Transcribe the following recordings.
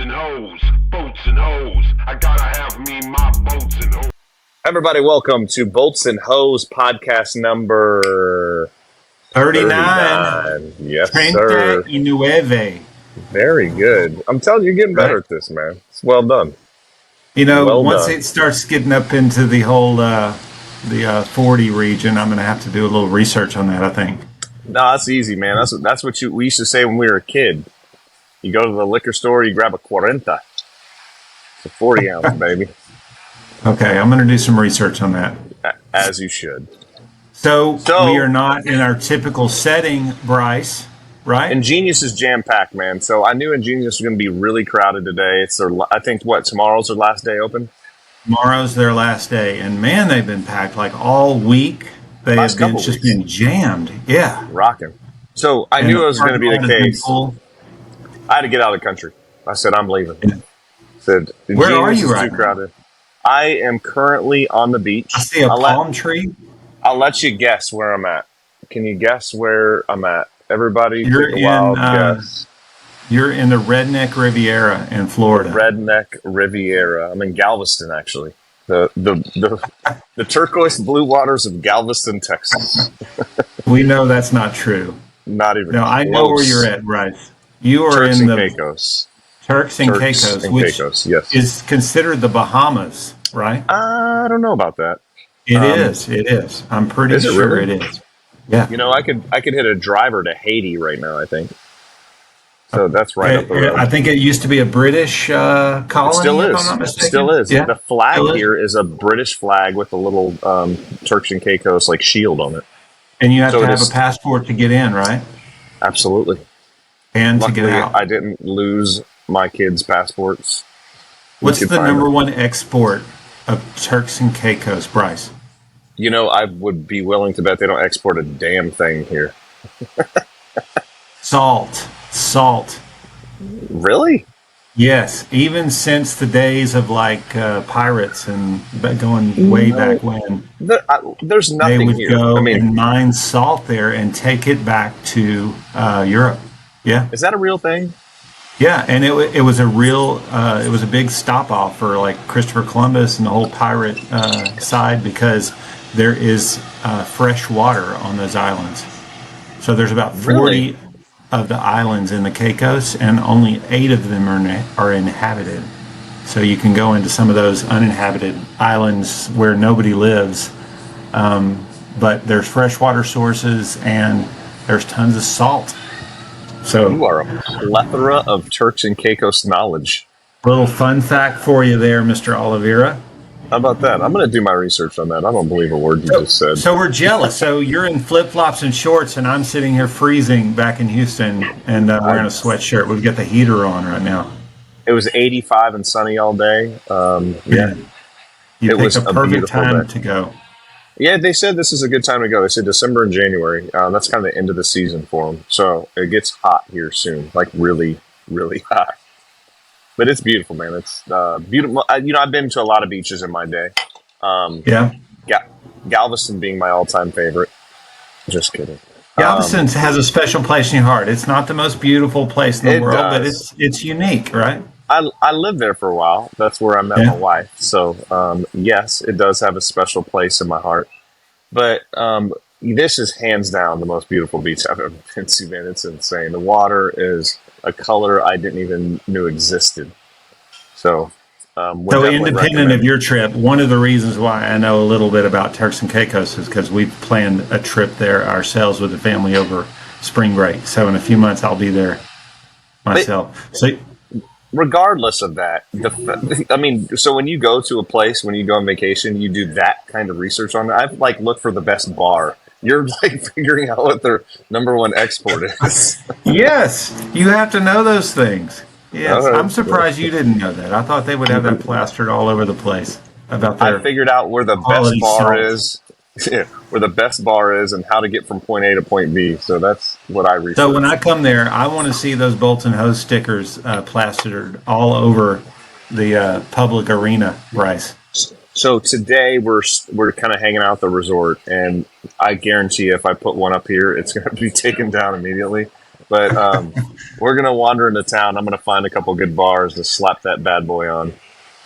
and hoes, boats and hoes. I gotta have me my boats and hoes. Everybody, welcome to Bolts and Hose podcast number 39. Yes, sir. 39. Very good. I'm telling you, you're getting better at this, man. It's well done. You know, once it starts getting up into the whole the 40 region, I'm going to have to do a little research on that, I think. No, that's easy, man. That's what we used to say when we were a kid. You go to the liquor store, you grab a 40. It's a 40 ounce, baby. Okay, I'm going to do some research on that. As you should. So we are not in our typical setting, Bryce, right? Ingenious is jam-packed, man. So I knew Ingenious was going to be really crowded today. It's I think, tomorrow's their last day open? Tomorrow's their last day. And, man, they've been packed like all week. They have been jammed. Yeah. Rocking. So I knew it was going to be the case. I had to get out of the country. I said, I'm leaving. Yeah. Said, where are you right now? Crowded. I am currently on the beach. I see a palm tree. I'll let you guess where I'm at. Can you guess where I'm at? Everybody take a wild guess. You're in the Redneck Riviera in Florida. Redneck Riviera. I'm in Galveston, actually. The turquoise blue waters of Galveston, Texas. We know that's not true. Not even No, close. I know where you're at, Bryce. You are Turks in and the Caicos. Turks and Caicos, which yes. is considered the Bahamas, right? I don't know about that. It is. I'm pretty sure really? it is. Yeah. You know, I could hit a driver to Haiti right now, I think. So that's right up the road. I think it used to be a British colony. It still is. If I'm not mistaken. Still is. Yeah. The flag here is a British flag with a little Turks and Caicos like shield on it. And you have to have a passport to get in, right? Absolutely. And Luckily, to get out. I didn't lose my kids' passports. What's the number one export of Turks and Caicos, Bryce? You know, I would be willing to bet they don't export a damn thing here. Salt. Really? Yes, even since the days of pirates and going way back when. There's nothing they would here. go and mine salt there and take it back to Europe. Yeah. Is that a real thing? Yeah, and it was a real it was a big stop off for like Christopher Columbus and the whole pirate side, because there is fresh water on those islands. So there's about 40 of the islands in the Caicos, and only 8 of them are inhabited. So you can go into some of those uninhabited islands where nobody lives, but there's freshwater sources and there's tons of salt. So you are a plethora of Turks and Caicos knowledge. Little fun fact for you there, Mr. Oliveira. How about that? I'm going to do my research on that. I don't believe a word you just said. So we're jealous. So you're in flip-flops and shorts, and I'm sitting here freezing back in Houston and wearing a sweatshirt. We've got the heater on right now. It was 85 and sunny all day. Yeah. It was a perfect time to go. Yeah, they said this is a good time to go. They said December and January. That's kind of the end of the season for them. So it gets hot here soon, like really, really hot. But it's beautiful, man. It's beautiful. I've been to a lot of beaches in my day. Galveston being my all-time favorite. Just kidding. Galveston has a special place in your heart. It's not the most beautiful place in the world, but it's unique, right? I lived there for a while. That's where I met my wife. So, yes, it does have a special place in my heart. But this is hands down the most beautiful beach I've ever been to, man. It's insane. The water is a color I didn't even know existed. So independent of your trip, one of the reasons why I know a little bit about Turks and Caicos is because we've planned a trip there ourselves with the family over spring break. So in a few months, I'll be there myself. Regardless of that, so when you go to a place, when you go on vacation, you do that kind of research on it. I've looked for the best bar. You're figuring out what their number one export is. Yes, you have to know those things. Yes, I'm surprised you didn't know that. I thought they would have that plastered all over the place. I figured out where the best bar is. Yeah, where the best bar is and how to get from point A to point B. So that's what I researched. So when I come there, I want to see those Bolts and Hose stickers plastered all over the public arena, Bryce. So today we're kind of hanging out at the resort, and I guarantee if I put one up here, it's going to be taken down immediately. But we're gonna wander into town. I'm gonna find a couple good bars to slap that bad boy on.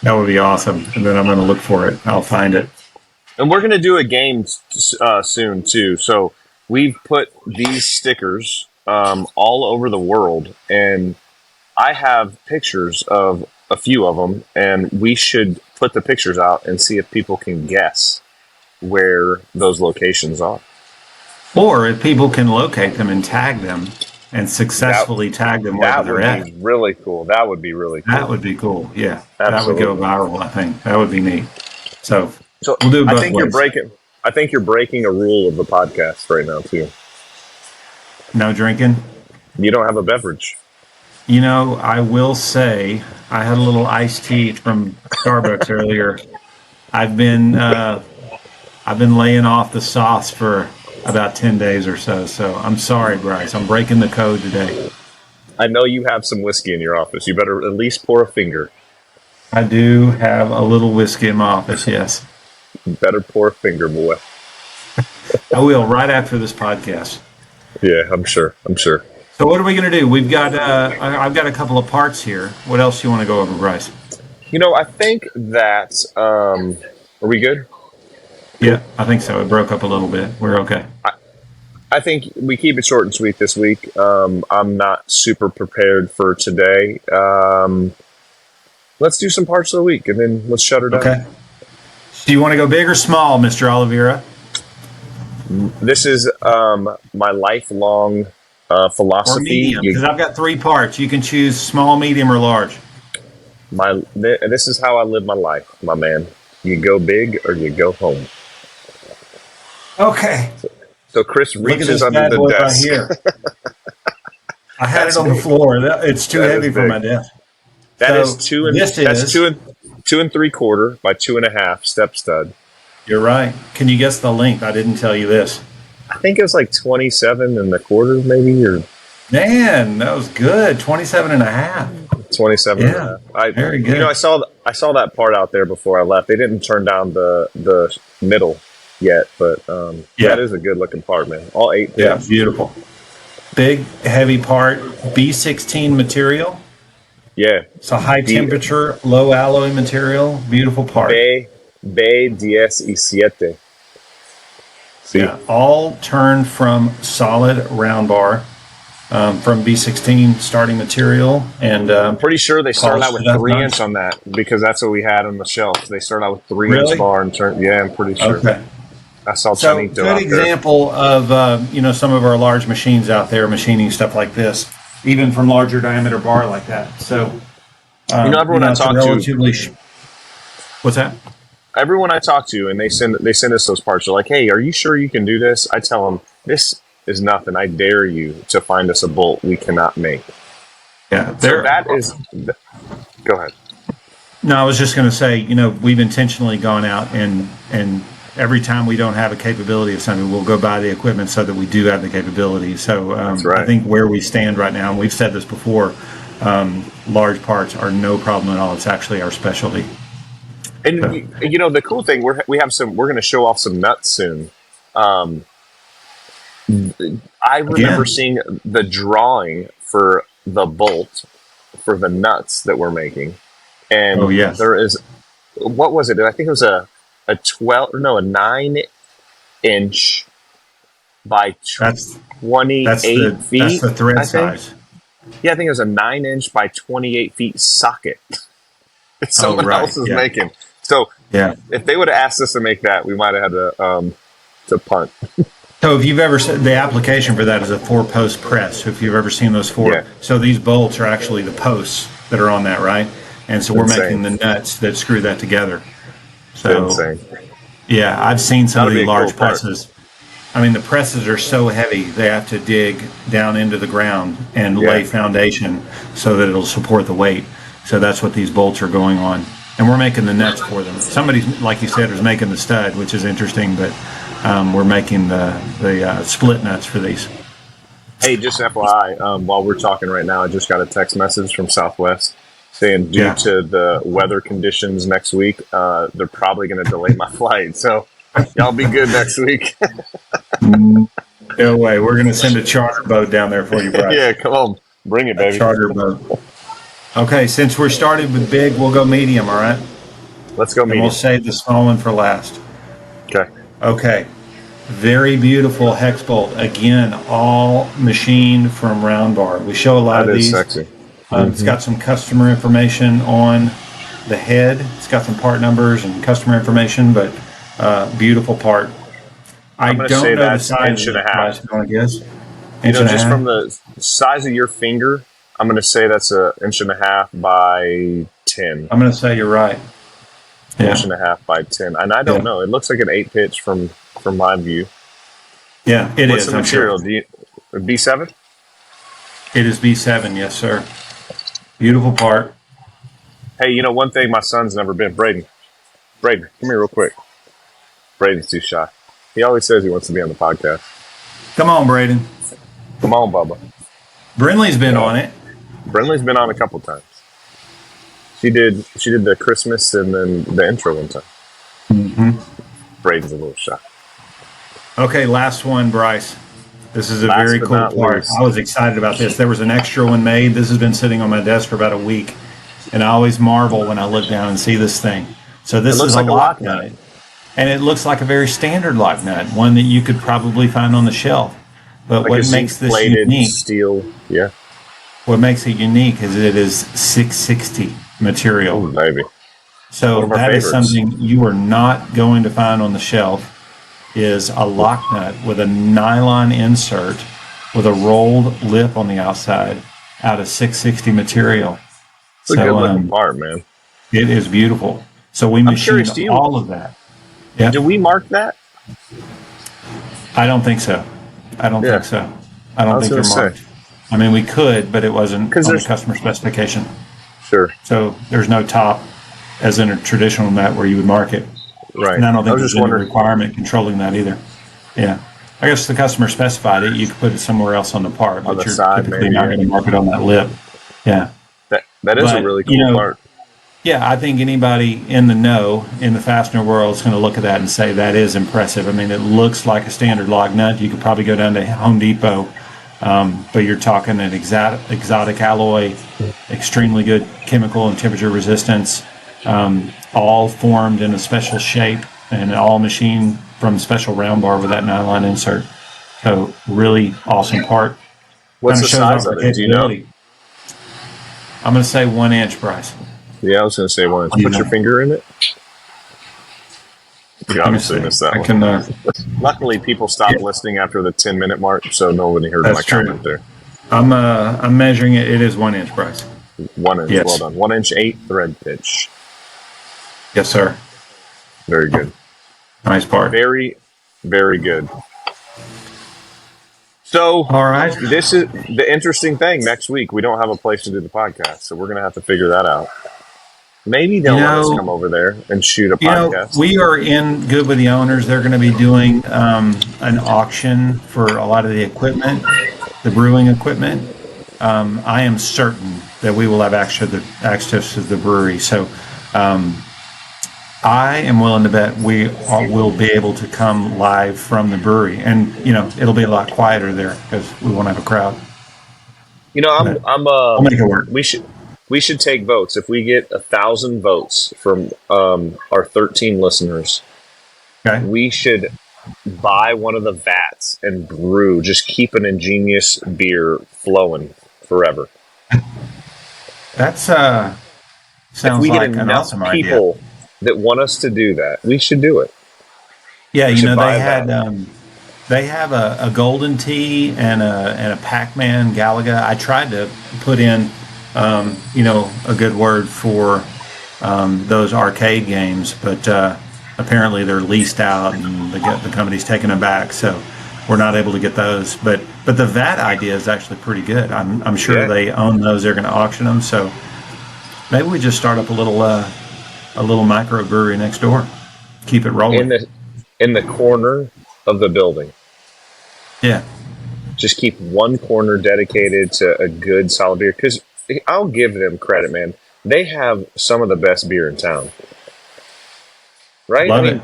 That would be awesome. And then I'm going to look for it. I'll find it. And we're gonna do a game soon too. So we've put these stickers all over the world, and I have pictures of a few of them, and we should put the pictures out and see if people can guess where those locations are. Or if people can locate them and tag them and successfully tag them wherever they're at. That would be really cool. That would be really cool. That would be cool. Yeah. Absolutely. That would go viral, I think. That would be neat. So we'll do it both ways. I think you're breaking a rule of the podcast right now too. No drinking? You don't have a beverage. You know, I will say I had a little iced tea from Starbucks earlier. I've been laying off the sauce for about 10 days or so. So I'm sorry, Bryce. I'm breaking the code today. I know you have some whiskey in your office. You better at least pour a finger. I do have a little whiskey in my office, yes. You better pour a finger, boy. I will, right after this podcast. Yeah, I'm sure. So what are we going to do? We've got, I've got a couple of parts here. What else do you want to go over, Bryce? You know, I think that, are we good? Yeah, I think so. It broke up a little bit. We're okay. I think we keep it short and sweet this week. I'm not super prepared for today. Let's do some parts of the week, and then let's shut her down. Okay. Do you want to go big or small, Mr. Oliveira? This is my lifelong philosophy. Or medium, because I've got 3 parts. You can choose small, medium, or large. This is how I live my life, my man. You go big or you go home. Okay. So Kris reaches under the desk. Right here. I had it on the floor. It's too heavy for my desk. That's 2 and 3/4 by 2.5 step stud. You're right. Can you guess the length? I didn't tell you this. I think it was like 27.25, maybe, or. Man, that was good. 27.5. 27.5. Very good. You know, I saw that part out there before I left. They didn't turn down the middle yet, but that is a good looking part, man. All 8 pins. Yeah, beautiful. Big, heavy part. B16 material. Yeah. It's a high temperature, low alloy material. Beautiful part. B17. Yeah, all turned from solid round bar, from B16 starting material. And I'm pretty sure they started out with 3-inch on that, because that's what we had on the shelf. They started out with 3-inch bar and turned. Yeah, I'm pretty sure. Okay. I saw Chanito good example of some of our large machines out there machining stuff like this, even from larger diameter bar like that. So everyone I talk to. What's that? Everyone I talk to, and they send us those parts. They're like, "Hey, are you sure you can do this?" I tell them, "This is nothing. I dare you to find us a bolt we cannot make." Yeah, so that is. Go ahead. No, I was just going to say, we've intentionally gone out and every time we don't have a capability of something, we'll go buy the equipment so that we do have the capability. So that's right. I think where we stand right now, and we've said this before, large parts are no problem at all. It's actually our specialty. And the cool thing, we're going to show off some nuts soon. I remember seeing the drawing for the bolt for the nuts that we're making, and there is, what was it? I think it was a 9-inch by 28 feet. That's the thread size. Yeah, I think it was a 9-inch by 28 feet socket. Someone else is making. So if they would have asked us to make that, we might have had to punt. So if you've ever seen, the application for that is a 4-post press. So if you've ever seen those 4, so these bolts are actually the posts that are on that, right? And so we're making the nuts that screw that together. So yeah, I've seen some of the large presses. I mean, the presses are so heavy, they have to dig down into the ground and lay foundation so that it'll support the weight. So that's what these bolts are going on. And we're making the nuts for them. Somebody, like you said, is making the stud, which is interesting, but we're making the split nuts for these. Hey, just FYI, while we're talking right now, I just got a text message from Southwest saying due to the weather conditions next week, they're probably going to delay my flight. So y'all be good next week. No way. We're going to send a charter boat down there for you, Bryce. Yeah, come on, bring it, A baby. charter boat. Okay, since we're started with big, we'll go medium, all right? Let's go And medium. we'll save the small one for last. Okay. Okay. Very beautiful hex bolt. Again, all machined from round bar. We show a lot That of is these. sexy. It's got some customer information on the head. It's got some part numbers and customer information, but beautiful part. I I'm gonna don't say know the that's size inch of and it, a half. Bryce, I guess. You Inch know, and a just half? from the size of your finger, I'm gonna say that's an inch and a half by 10. I'm going to say you're right. Inch and Yeah. a half by 10, and I don't Yeah. know. It looks like an 8 pitch from my view. Yeah, it What's is. the I'm sure. material? Do you B7? It is B7, yes, sir. Beautiful part. Hey, you know one thing my son's never been. Braden, come here real quick. Braden's too shy. He always says he wants to be on the podcast. Come on, Braden. Come on, Bubba. Brinley's been on it. Brenley's been on a couple times. She did the Christmas and then the intro one time. Braden's a little shy. Okay, last one, Bryce. This is a Last very but cool not part. least. I was excited about this. There was an extra one made. This has been sitting on my desk for about a week, and I always marvel when I look down and see this thing. So this looks is like a a lock lock nut. nut, and it looks like a very standard lock nut, one that you could probably find on the shelf. But Like what a makes this zinc-plated unique? steel. Yeah. What makes it unique is it is 660 material. Ooh, baby. So One of our that is favorites. something you are not going to find on the shelf. Is a lock nut with a nylon insert with a rolled lip on the outside out of 660 material. It's a good looking part, man. It is beautiful. So we curious, machined all of that. Yeah, Do we mark that? I don't think so. I don't Yeah. think so. I I don't was think they're gonna say. marked. I mean, we could, but it wasn't 'Cause on the there's- customer specification. Sure. So there's no top, as in a traditional nut where you would mark it. Right. And I don't I think was there's just any wondering. requirement controlling that either. Yeah. I guess the customer specified it. You could put it somewhere else on the part, but the you're side, typically maybe, not yeah. going to mark it on that lip. Yeah. That is a But, really you cool know, part. Yeah, I think anybody in the know, in the fastener world, is going to look at that and say that is impressive. I mean, it looks like a standard log nut. You could probably go down to Home Depot, but you're talking an exotic alloy, extremely good chemical and temperature resistance, all formed in a special shape and all machined from special round bar with that nylon insert. So really awesome part. What's Kind the of shows size off of the it? Do you know? capability. I'm going to say 1 inch, Bryce. Yeah, I was going to say one inch. Put your finger in it. You obviously missed that I one. can. Luckily, people stopped listening after the 10-minute mark, so nobody heard That's my true. comment there. I'm measuring it. It is 1 inch, Bryce. 1 inch. Yes. Well done. 1 inch 8 thread pitch. Yes, sir. Very good. Nice part. Very, very good. So, All right. this is the interesting thing. Next week, we don't have a place to do the podcast, so we're going to have to figure that out. Maybe they'll let us come over there and shoot a podcast. We are in good with the owners. They're going to be doing an auction for a lot of the equipment, the brewing equipment. I am certain that we will have access to the brewery. So I am willing to bet will be able to come live from the brewery. And, it'll be a lot quieter there because we won't have a crowd. I'll make it work. We should take votes. If we get 1,000 votes from our 13 listeners, Okay. we should buy one of the vats and brew. Just keep an ingenious beer flowing forever. That's If sounds we get like an enough awesome idea. people that want us to do that, we should do it. Yeah, We should buy they have a Golden Tee and a Pac-Man Galaga. I tried to put in a good word for those arcade games, but apparently they're leased out and the company's taking them back, so we're not able to get those. But the VAT idea is actually pretty good. I'm sure they own those. They're going to auction them, so maybe we just start up a little microbrewery next door. Keep it rolling. In the corner of the building. Yeah. Just keep one corner dedicated to a good solid beer. Because I'll give them credit, man. They have some of the best beer in town. Right? Love it.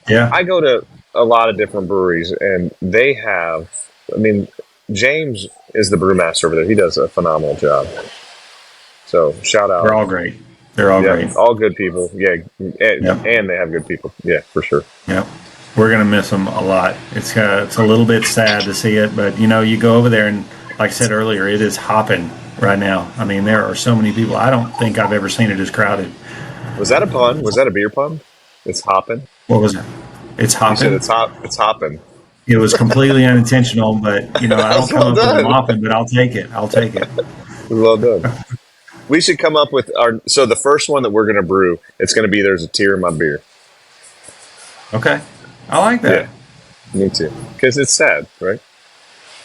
Yeah. I go to a lot of different breweries, and they have. I mean, James is the brewmaster over there. He does a phenomenal job. So shout out. They're all great. They're all great. All good people. Yeah, Yep. and they have good people. Yeah, for sure. Yep. We're gonna miss them a lot. It's a little bit sad to see it, but you go over there and, like I said earlier, it is hopping right now. I mean, there are so many people. I don't think I've ever seen it as crowded. Was that a pun? Was that a beer pun? It's hopping. What was it? It's hopping. You said it's hopping. It was completely unintentional, but I don't come up with done. them often, but I'll take it. I'll take it. Well done. We should come up with so the first one that we're going to brew, it's going to be There's a Tear in My Beer. Okay. I like that. Yeah, me too. Because it's sad, right?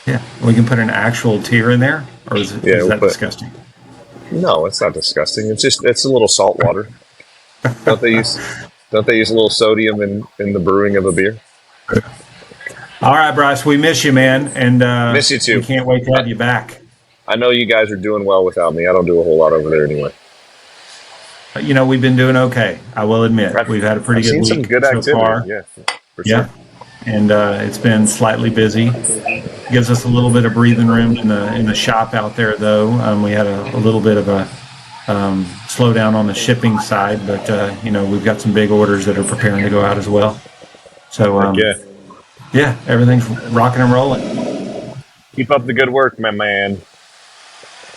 Yeah. We can put an actual tear in there, or is that disgusting? No, it's not disgusting. It's a little salt water. Don't they use a little sodium in the brewing of a beer? All right, Bryce, we miss you, man, and miss you too. We can't wait to have you back. I know you guys are doing well without me. I don't do a whole lot over there anyway. We've been doing okay. I will admit we've had a pretty good week some good activity. So far. Yeah, for sure. And it's been slightly busy. Gives us a little bit of breathing room in the shop out there, though. We had a little bit of a slowdown on the shipping side, but we've got some big orders that are preparing to go out as well. So everything's rocking and rolling. Keep up the good work, my man.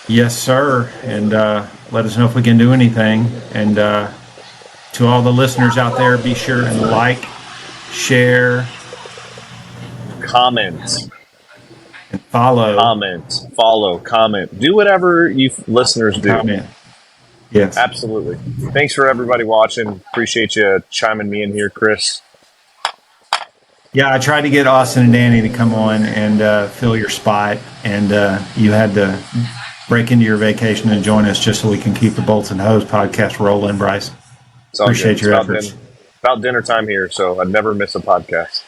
Yes, sir. And let us know if we can do anything. And to all the listeners out there, be sure and like, share, comment, and follow. Comment. Do whatever you listeners do. Comment. Yes. Absolutely. Thanks for everybody watching. Appreciate you chiming me in here, Kris. Yeah, I tried to get Austin and Danny to come on and fill your spot, and you had to break into your vacation and join us just so we can keep the Bolts and Hose podcast rolling, Bryce. Appreciate your efforts. About dinner time here, so I'd never miss a podcast.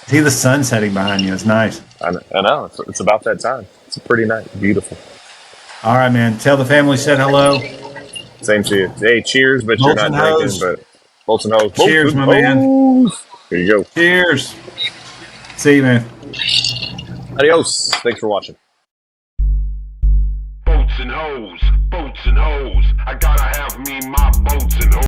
See the sun setting behind you. It's nice. I know. It's about that time. It's a pretty night. Beautiful. All right, man. Tell the family said hello. Same to you. Hey, cheers, but Bolts you're not drinking. But Bolts and Hose. Cheers, my man. Here you go. Cheers. See you, man. Adios. Thanks for watching. Boats and hoes. I gotta have me my boats and hoes.